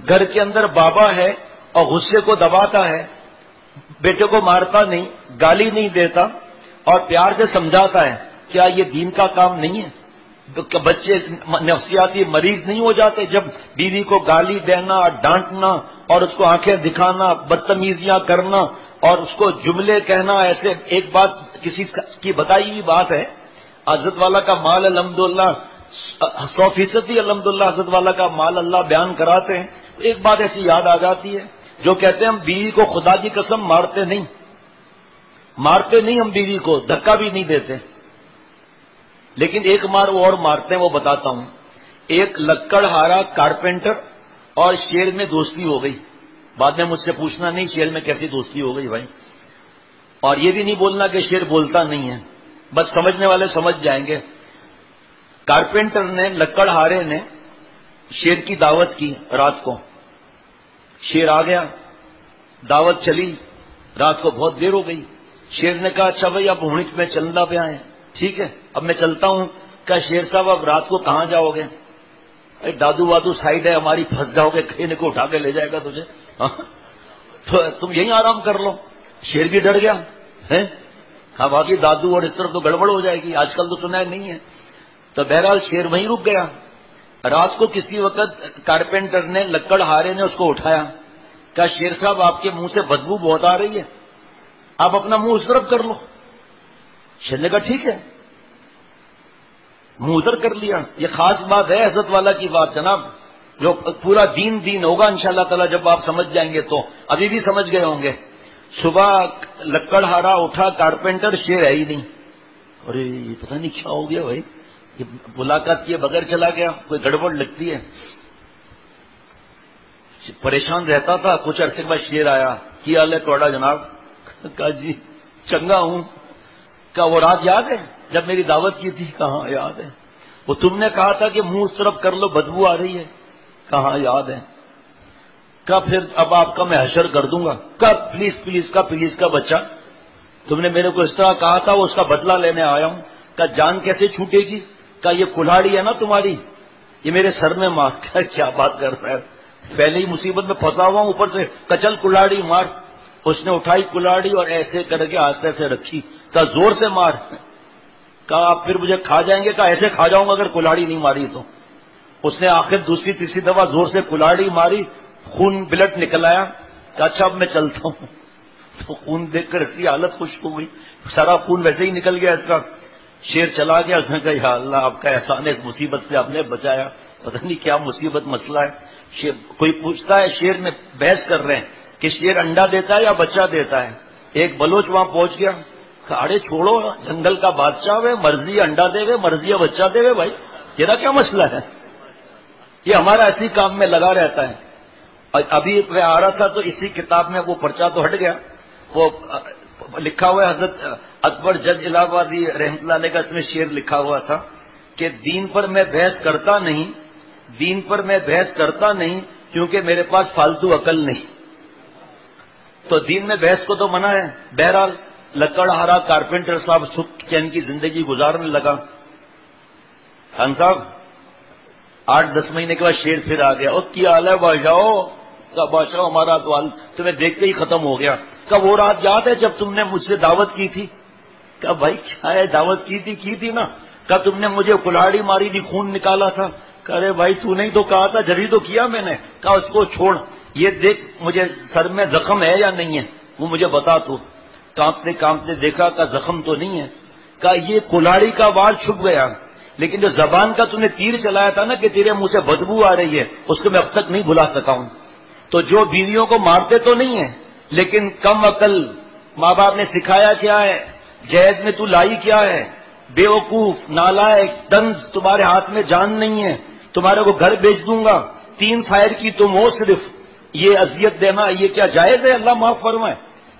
گھر کے اندر بابا ہے اور غصے کو دباتا ہے، بیٹے کو مارتا نہیں، گالی نہیں دیتا اور پیار سے سمجھاتا ہے، کیا یہ دین کا کام نہیں ہے؟ بچے نفسیاتی مریض نہیں ہو جاتے جب بیوی کو گالی دینا، ڈانٹنا اور اس کو آنکھیں دکھانا، بدتمیزیاں کرنا اور اس کو جملے کہنا؟ ایسے ایک بات کسی کی بتائی ہوئی بات ہے، حضرت والا کا مال الحمدللہ 100% الحمدللہ حضرت والا کا مال اللہ بیان کراتے ہیں، ایک بات ایسی یاد آ جاتی ہے جو کہتے ہیں ہم بیوی کو خدا کی قسم مارتے نہیں ہم بیوی کو دھکا بھی نہیں دیتے، لیکن ایک مار وہ اور مارتے ہیں، وہ بتاتا ہوں۔ ایک لکڑ ہارا کارپینٹر اور شیر میں دوستی ہو گئی، بعد میں مجھ سے پوچھنا نہیں شیر میں کیسی دوستی ہو گئی بھائی، اور یہ بھی نہیں بولنا کہ شیر بولتا نہیں ہے، بس سمجھنے والے سمجھ جائیں گے۔ کارپینٹر نے، لکڑ ہارے نے شیر کی دعوت کی رات کو، شیر آ گیا، دعوت چلی، رات کو بہت دیر ہو گئی، شیر نے کہا اچھا بھائی اب ہونٹ میں چلنا پہ آئے، ٹھیک ہے اب میں چلتا ہوں۔ کہا شیر صاحب اب رات کو کہاں جاؤ گے؟ دادو وادو سائڈ ہے ہماری، پھنس جاؤ گے، کہیں کو اٹھا کے لے جائے گا تجھے، تو تم یہیں آرام کر لو۔ شیر بھی ڈر گیا ہے، ہاں باقی دادو اور اس طرف تو گڑبڑ ہو جائے گی، آج کل تو سنا نہیں ہے، تو بہرحال شیر وہیں رک گیا۔ رات کو کسی وقت کارپینٹر نے، لکڑ ہارے نے اس کو اٹھایا، کہا شیر صاحب آپ کے منہ سے بدبو بہت آ رہی ہے، آپ اپنا منہ اس طرف کر لو۔ شیر نے کہا ٹھیک ہے، منہ ادھر کر لیا۔ یہ خاص بات ہے حضرت والا کی بات جناب، جو پورا دین ہوگا انشاءاللہ تعالی جب آپ سمجھ جائیں گے، تو ابھی بھی سمجھ گئے ہوں گے۔ صبح لکڑ ہارا اٹھا، کارپینٹر، شیر ہے ہی نہیں، ارے یہ پتہ نہیں کیا ہو گیا بھائی، یہ ملاقات کیے بغیر چلا گیا، کوئی گڑبڑ لگتی ہے۔ پریشان رہتا تھا، کچھ عرصے بعد شیر آیا، کیا حال ہے تھوڑا جناب؟ کہا جی چنگا ہوں۔ کہا وہ رات یاد ہے جب میری دعوت کی تھی؟ کہاں یاد ہے؟ وہ تم نے کہا تھا کہ منہ اس طرف کر لو بدبو آ رہی ہے؟ کہاں یاد ہے؟ کہا پھر اب آپ کا میں حشر کر دوں گا۔ کہا پلیز کا بچہ، تم نے میرے کو اس طرح کہا تھا، وہ اس کا بدلہ لینے آیا ہوں۔ کہا جان کیسے چھوٹے گی؟ کہا یہ کلاڑی ہے نا تمہاری، یہ میرے سر میں مار۔ کیا بات کر رہا ہے، پہلے ہی مصیبت میں پھنسا ہوا ہوں، اوپر سے کچل کلاڑی مار۔ اس نے اٹھائی کلاڑی اور ایسے کر کے آستے سے رکھی، کہا زور سے مار۔ کہا آپ پھر مجھے کھا جائیں گے؟ کہا ایسے کھا جاؤں گا اگر کلاڑی نہیں ماری تو۔ اس نے آخر دوسری تیسری دفعہ زور سے کلاڑی ماری، خون بلٹ نکل آیا۔ کہا اچھا اب میں چلتا ہوں۔ تو خون دیکھ کر اس کی حالت خشک ہو گئی، سارا خون ویسے ہی نکل گیا اس کا۔ شیر چلا گیا، اس نے کہا یا اللہ آپ کا احسان ہے، اس مصیبت سے آپ نے بچایا، پتہ نہیں کیا مصیبت مسئلہ ہے۔ کوئی پوچھتا ہے، شیر میں بحث کر رہے ہیں کہ شیر انڈا دیتا ہے یا بچہ دیتا ہے۔ ایک بلوچ وہاں پہنچ گیا، ارے چھوڑو، جنگل کا بادشاہ ہے، مرضی انڈا دے گے، مرضی بچہ دے گے، بھائی تیرا کیا مسئلہ ہے؟ یہ ہمارا اسی کام میں لگا رہتا ہے۔ اور ابھی میں آ رہا تھا تو اسی کتاب میں وہ پرچہ تو ہٹ گیا، وہ لکھا ہوا ہے، حضرت اکبر جج الہ آبادی رحمۃ اللہ علیہ کا اس میں شعر لکھا ہوا تھا کہ دین پر میں بحث کرتا نہیں کیونکہ میرے پاس فالتو عقل نہیں۔ تو دین میں بحث کو تو منع ہے۔ بہرحال لکڑ ہارا کارپینٹر صاحب سکھ چین کی زندگی گزارنے لگا۔ خان صاحب 8-10 مہینے کے بعد شیر پھر آ گیا، اور کیا حال ہے بادشاہ؟ بادشاہ ہمارا تو حال تمہیں دیکھتے ہی ختم ہو گیا۔ کہا وہ رات یاد ہے جب تم نے مجھ سے دعوت کی تھی؟ کہا بھائی کیا ہے، دعوت کی تھی نا۔ کہا تم نے مجھے کلاڑی ماری تھی، خون نکالا تھا۔ کہا ارے بھائی تو نہیں تو کہا تھا، جبھی تو کیا میں نے۔ کہا اس کو چھوڑ، یہ دیکھ مجھے سر میں زخم ہے یا نہیں ہے، وہ مجھے بتا۔ تو کانپتے دیکھا، کہا زخم تو نہیں ہے۔ کہا یہ کلاڑی کا وار چھپ گیا، لیکن جو زبان کا تم نے تیر چلایا تھا نا کہ تیرے منہ سے بدبو آ رہی ہے، اس کو میں اب تک نہیں بھلا سکا ہوں۔ تو جو بیویوں کو مارتے تو نہیں ہیں، لیکن کم عقل ماں باپ نے سکھایا کیا ہے، جہیز میں تو لائی کیا ہے، بے وقوف نالائق طنز، تمہارے ہاتھ میں جان نہیں ہے، تمہارے کو گھر بیچ دوں گا، 3 فائر کی تم ہو صرف، یہ اذیت دینا یہ کیا جائز ہے؟ اللہ معاف فرمائے۔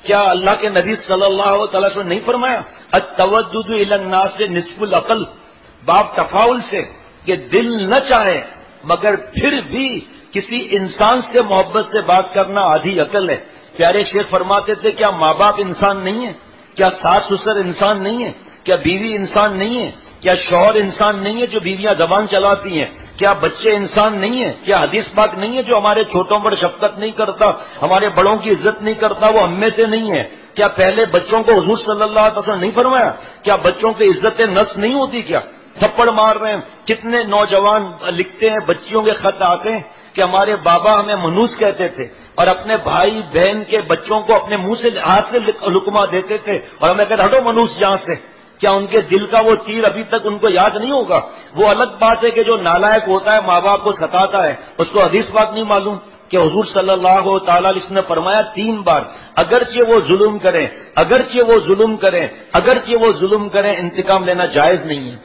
کیا اللہ کے نبی صلی اللہ علیہ وسلم نے نہیں فرمایا التودد الی الناس نصف العقل، باب تفاؤل سے کہ دل نہ چاہے مگر پھر بھی کسی انسان سے محبت سے بات کرنا آدھی عقل ہے۔ پیارے شیخ فرماتے تھے کیا ماں باپ انسان نہیں ہے؟ کیا ساس سسر انسان نہیں ہے؟ کیا بیوی انسان نہیں ہے؟ کیا شوہر انسان نہیں ہے جو بیویاں زبان چلاتی ہیں؟ کیا بچے انسان نہیں ہیں؟ کیا حدیث پاک نہیں ہے جو ہمارے چھوٹوں پر شفقت نہیں کرتا، ہمارے بڑوں کی عزت نہیں کرتا، وہ ہم میں سے نہیں ہے؟ کیا پہلے بچوں کو حضور صلی اللہ علیہ وسلم نہیں فرمایا؟ کیا بچوں کی عزت نفس نہیں ہوتی؟ کیا تھپڑ مار رہے ہیں؟ کتنے نوجوان لکھتے ہیں، بچیوں کے خط آتے ہیں کہ ہمارے بابا ہمیں منوس کہتے تھے اور اپنے بھائی بہن کے بچوں کو اپنے منہ سے ہاتھ سے لقمہ دیتے تھے اور ہمیں کہتے ہٹو منوس یہاں سے۔ کیا ان کے دل کا وہ تیر ابھی تک ان کو یاد نہیں ہوگا؟ وہ الگ بات ہے کہ جو نالائق ہوتا ہے ماں باپ کو ستاتا ہے، اس کو حدیث بات نہیں معلوم کہ حضور صلی اللہ تعالی علیہ وسلم نے فرمایا 3 بار اگرچہ وہ ظلم کریں، اگرچہ وہ ظلم کریں، اگرچہ وہ ظلم کریں، انتقام لینا جائز نہیں ہے۔